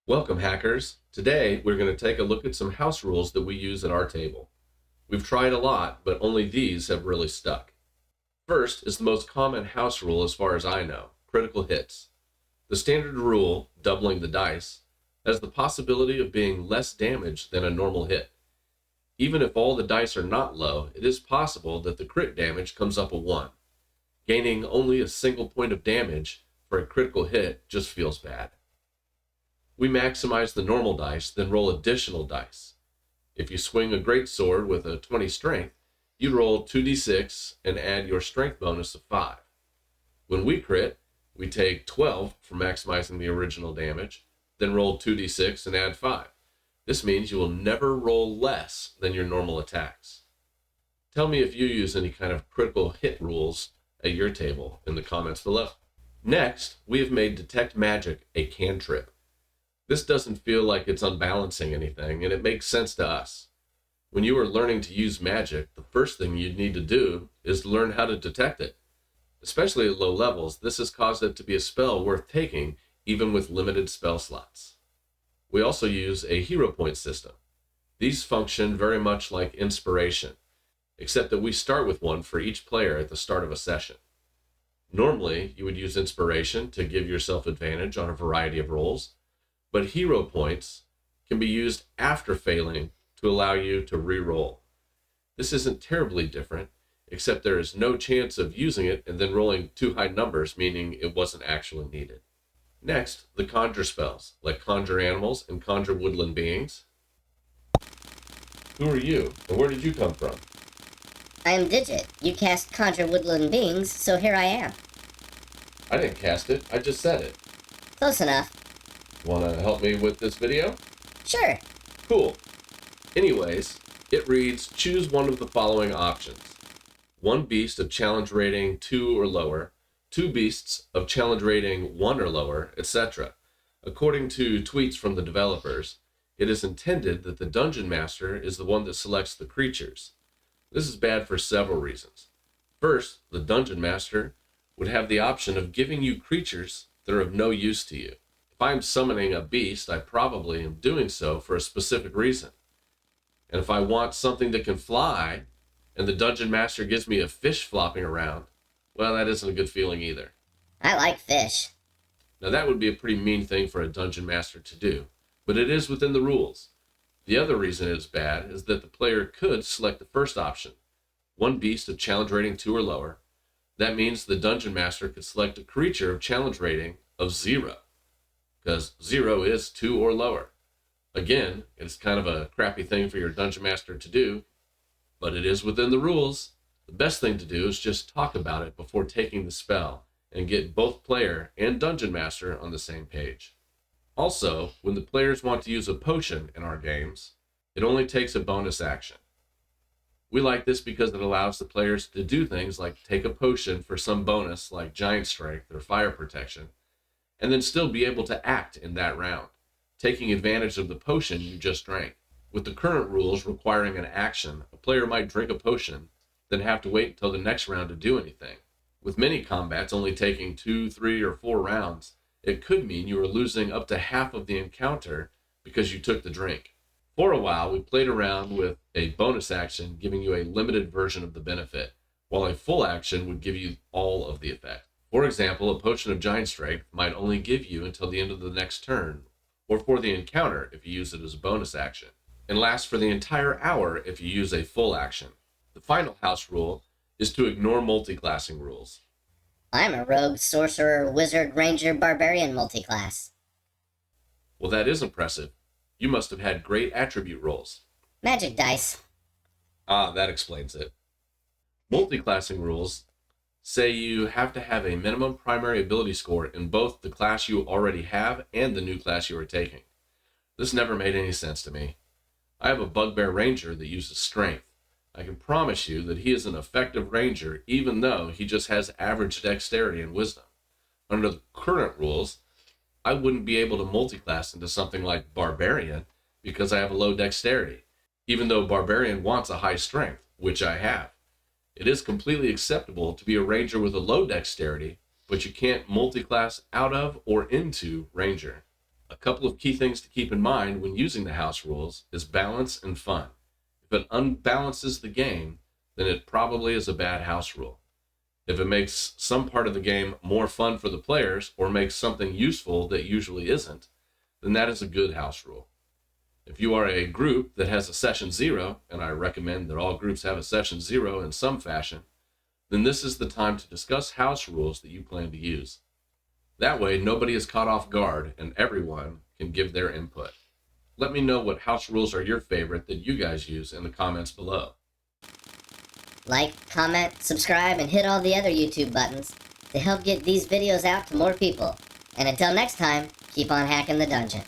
Welcome, hackers. Today, we're going to take a look at some house rules that we use at our table. We've tried a lot, but only these have really stuck. First is the most common house rule as far as I know, critical hits. The standard rule, doubling the dice, has the possibility of being less damage than a normal hit. Even if all the dice are not low, it is possible that the crit damage comes up a 1. Gaining only a single point of damage for a critical hit just feels bad. We maximize the normal dice, then roll additional dice. If you swing a great sword with a 20 strength, you roll 2d6 and add your strength bonus of 5. When we crit, we take 12 for maximizing the original damage, then roll 2d6 and add 5. This means you will never roll less than your normal attacks. Tell me if you use any kind of critical hit rules at your table in the comments below. Next, we have made Detect Magic a cantrip. This doesn't feel like it's unbalancing anything, and it makes sense to us. When you are learning to use magic, the first thing you'd need to do is to learn how to detect it. Especially at low levels, this has caused it to be a spell worth taking, even with limited spell slots. We also use a hero point system. These function very much like inspiration, except that we start with one for each player at the start of a session. Normally, you would use inspiration to give yourself advantage on a variety of rolls, but hero points can be used after failing to allow you to re-roll. This isn't terribly different, except there is no chance of using it and then rolling too high numbers, meaning it wasn't actually needed. Next, the conjure spells, like conjure animals and conjure woodland beings. Who are you, and where did you come from? I am Digit. You cast conjure woodland beings, so here I am. I didn't cast it, I just said it. Close enough. Want to help me with this video? Sure. Cool. Anyways, it reads, choose one of the following options. 1 beast of challenge rating 2 or lower, 2 beasts of challenge rating 1 or lower, etc. According to tweets from the developers, it is intended that the Dungeon Master is the one that selects the creatures. This is bad for several reasons. First, the Dungeon Master would have the option of giving you creatures that are of no use to you. If I'm summoning a beast, I probably am doing so for a specific reason. And if I want something that can fly, and the Dungeon Master gives me a fish flopping around, well, that isn't a good feeling either. I like fish. Now that would be a pretty mean thing for a Dungeon Master to do, but it is within the rules. The other reason it is bad is that the player could select the first option, 1 beast of challenge rating 2 or lower. That means the Dungeon Master could select a creature of challenge rating of 0, because 0 is 2 or lower. Again, it's kind of a crappy thing for your Dungeon Master to do, but it is within the rules. The best thing to do is just talk about it before taking the spell and get both player and Dungeon Master on the same page. Also, when the players want to use a potion in our games, it only takes a bonus action. We like this because it allows the players to do things like take a potion for some bonus like giant strength or fire protection, and then still be able to act in that round, taking advantage of the potion you just drank. With the current rules requiring an action, a player might drink a potion, then have to wait until the next round to do anything. With many combats only taking 2, 3, or 4 rounds, it could mean you are losing up to half of the encounter because you took the drink. For a while, we played around with a bonus action giving you a limited version of the benefit, while a full action would give you all of the effect. For example, a potion of giant strength might only give you until the end of the next turn, or for the encounter if you use it as a bonus action, and lasts for the entire hour if you use a full action. The final house rule is to ignore multiclassing rules. I'm a rogue, sorcerer, wizard, ranger, barbarian multiclass. Well, that is impressive. You must have had great attribute rolls. Magic dice. Ah, that explains it. Multiclassing rules say you have to have a minimum primary ability score in both the class you already have and the new class you are taking. This never made any sense to me. I have a bugbear ranger that uses strength. I can promise you that he is an effective ranger even though he just has average dexterity and wisdom. Under the current rules, I wouldn't be able to multiclass into something like barbarian because I have a low dexterity, even though barbarian wants a high strength, which I have. It is completely acceptable to be a ranger with a low dexterity, but you can't multiclass out of or into ranger. A couple of key things to keep in mind when using the house rules is balance and fun. If it unbalances the game, then it probably is a bad house rule. If it makes some part of the game more fun for the players or makes something useful that usually isn't, then that is a good house rule. If you are a group that has a session 0, and I recommend that all groups have a session 0 in some fashion, then this is the time to discuss house rules that you plan to use. That way, nobody is caught off guard and everyone can give their input. Let me know what house rules are your favorite that you guys use in the comments below. Like, comment, subscribe, and hit all the other YouTube buttons to help get these videos out to more people. And until next time, keep on hacking the dungeon.